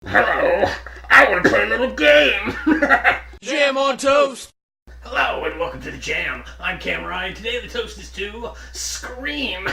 Hello, I want to play a little game. Jam on toast. Hello and welcome to the Jam. I'm Cameron. Today the toast is to Scream.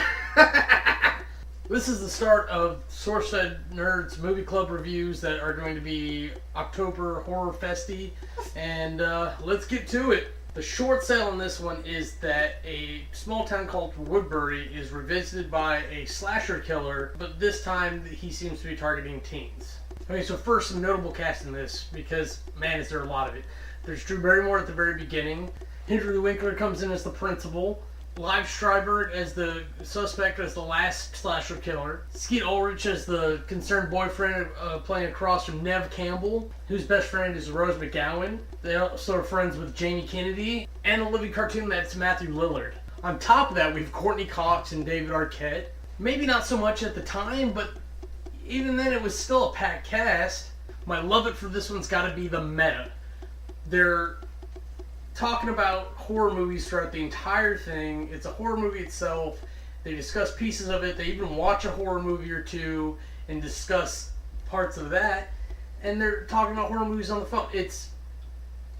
This is the start of SourcefedNerd's movie club reviews that are going to be October Horror Festy, and let's get to it. The short sale on this one is that a small town called Woodbury is revisited by a slasher killer, but this time he seems to be targeting teens. Okay, so first, some notable cast in this, because, man, is there a lot of it. There's Drew Barrymore at the very beginning. Henry Winkler comes in as the principal. Liv Schreiber as the suspect as the last slasher killer. Skeet Ulrich as the concerned boyfriend playing across from Neve Campbell, whose best friend is Rose McGowan. They also are friends with Jamie Kennedy. And a living cartoon that's Matthew Lillard. On top of that, we have Courtney Cox and David Arquette. Maybe not so much at the time, but even then it was still a packed cast. My love it for this one's got to be the meta. They're talking about horror movies throughout the entire thing. It's a horror movie itself. They discuss pieces of it. They even watch a horror movie or two and discuss parts of that. And they're talking about horror movies on the phone. It's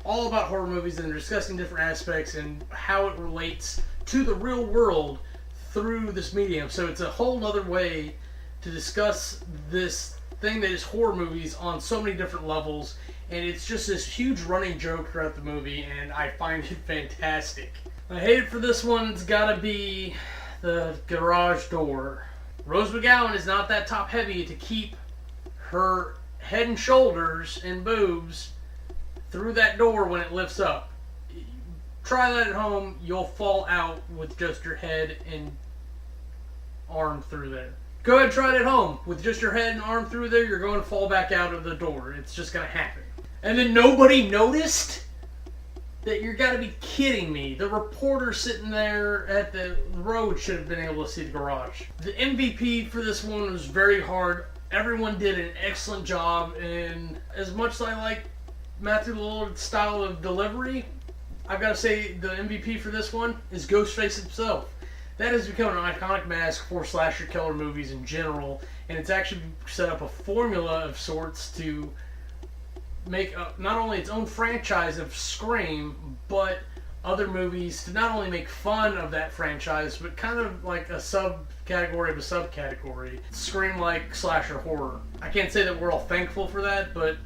all about horror movies, and they're discussing different aspects and how it relates to the real world through this medium. So it's a whole other way to discuss this thing that is horror movies on so many different levels. And it's just this huge running joke throughout the movie, and I find it fantastic. I hate it for this one, it's gotta be the garage door. Rose McGowan is not that top heavy to keep her head and shoulders and boobs through that door when it lifts up. Try that at home, you'll fall out with just your head and arm through there. Go ahead and try it at home. With just your head and arm through there, you're going to fall back out of the door. It's just going to happen. And then nobody noticed? That you gotta be kidding me. The reporter sitting there at the road should have been able to see the garage. The MVP for this one was very hard. Everyone did an excellent job, and as much as I like Matthew Lillard's style of delivery, I've got to say the MVP for this one is Ghostface himself. That has become an iconic mask for slasher killer movies in general, and it's actually set up a formula of sorts to make not only its own franchise of Scream, but other movies to not only make fun of that franchise, but kind of like a subcategory of a subcategory. Scream-like slasher horror. I can't say that we're all thankful for that, but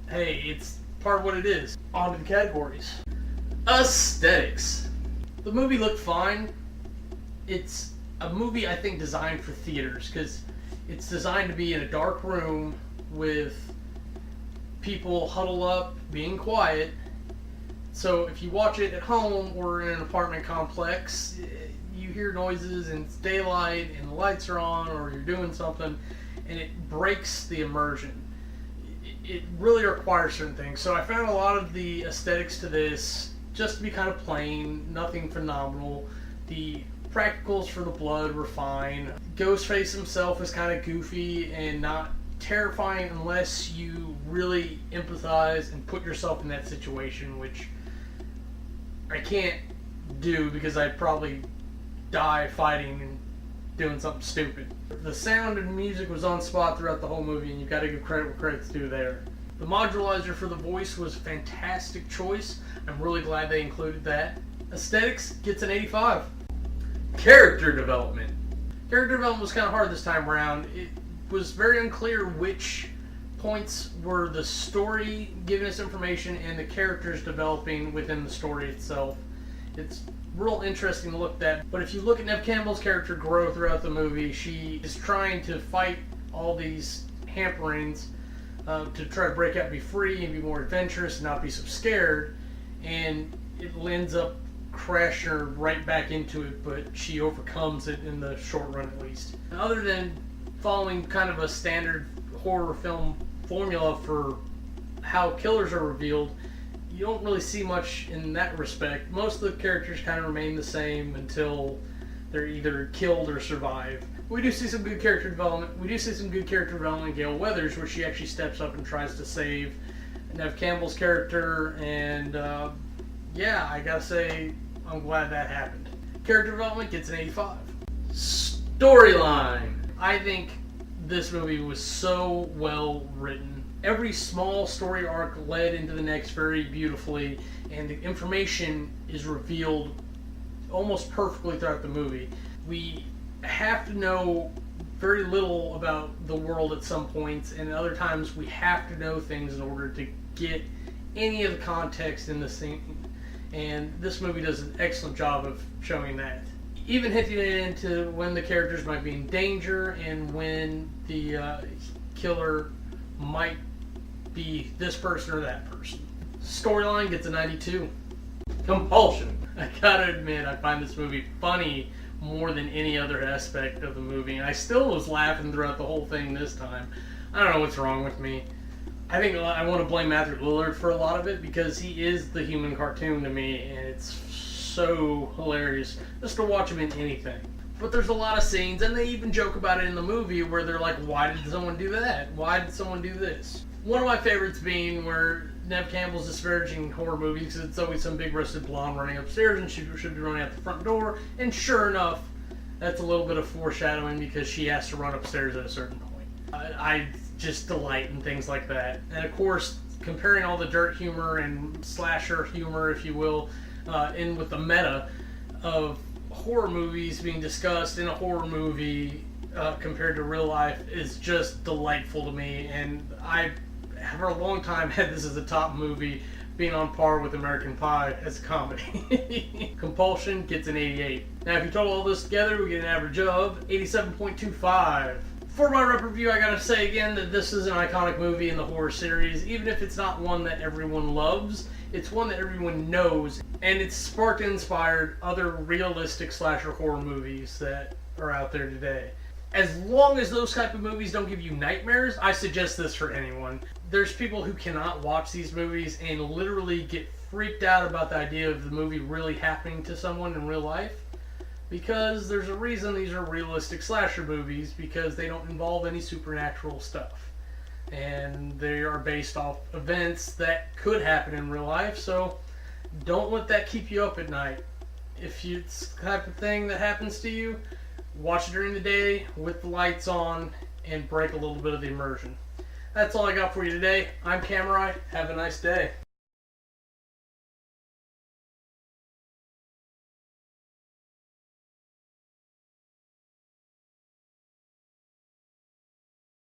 hey, it's part of what it is. On to the categories. Aesthetics. The movie looked fine. It's a movie, I think, designed for theaters, because it's designed to be in a dark room with people huddle up, being quiet. So if you watch it at home or in an apartment complex, you hear noises and it's daylight and the lights are on, or you're doing something, and it breaks the immersion. It really requires certain things. So I found a lot of the aesthetics to this just to be kind of plain, nothing phenomenal. The practicals for the blood were fine. Ghostface himself is kind of goofy and not terrifying unless you really empathize and put yourself in that situation, which I can't do because I'd probably die fighting and doing something stupid. The sound and music was on spot throughout the whole movie, and you've got to give credit where credit's due there. The modularizer for the voice was a fantastic choice. I'm really glad they included that. Aesthetics gets an 85. Character development. Character development was kind of hard this time around. It was very unclear which points were the story giving us information and the characters developing within the story itself. It's real interesting to look at. But if you look at Neve Campbell's character grow throughout the movie, she is trying to fight all these hamperings to try to break out and be free and be more adventurous and not be so scared. And it ends up crashing her right back into it, but she overcomes it in the short run at least. Other than following kind of a standard horror film formula for how killers are revealed, you don't really see much in that respect. Most of the characters kind of remain the same until they're either killed or survive. We do see some good character development. We do see some good character development in Gale Weathers, where she actually steps up and tries to save Neve Campbell's character, and yeah, I gotta say, I'm glad that happened. Character development gets an 85. Storyline. I think this movie was so well written. Every small story arc led into the next very beautifully, and the information is revealed almost perfectly throughout the movie. We have to know very little about the world at some points, and other times we have to know things in order to get any of the context in the scene. And this movie does an excellent job of showing that. Even hinting into when the characters might be in danger and when the killer might be this person or that person. Storyline gets a 92. Compulsion. I gotta admit, I find this movie funny more than any other aspect of the movie. And I still was laughing throughout the whole thing this time. I don't know what's wrong with me. I think I want to blame Matthew Lillard for a lot of it because he is the human cartoon to me, and it's so hilarious just to watch him in anything. But there's a lot of scenes, and they even joke about it in the movie, where they're like, why did someone do that? Why did someone do this? One of my favorites being where Neve Campbell's disparaging horror movies because it's always some big-breasted blonde running upstairs and she should be running out the front door, and sure enough, that's a little bit of foreshadowing because she has to run upstairs at a certain point. I just delight in things like that. And of course, comparing all the dirt humor and slasher humor, if you will, in with the meta of horror movies being discussed in a horror movie compared to real life is just delightful to me. And I have for a long time had this as a top movie, being on par with American Pie as a comedy. Compulsion gets an 88. Now if you total all this together, we get an average of 87.25. For my rep review, I gotta say again that this is an iconic movie in the horror series. Even if it's not one that everyone loves, it's one that everyone knows, and it's sparked and inspired other realistic slasher horror movies that are out there today. As long as those type of movies don't give you nightmares, I suggest this for anyone. There's people who cannot watch these movies and literally get freaked out about the idea of the movie really happening to someone in real life. Because there's a reason these are realistic slasher movies, because they don't involve any supernatural stuff. And they are based off events that could happen in real life, so don't let that keep you up at night. If it's the type of thing that happens to you, watch it during the day with the lights on and break a little bit of the immersion. That's all I got for you today. I'm Camerai. Have a nice day.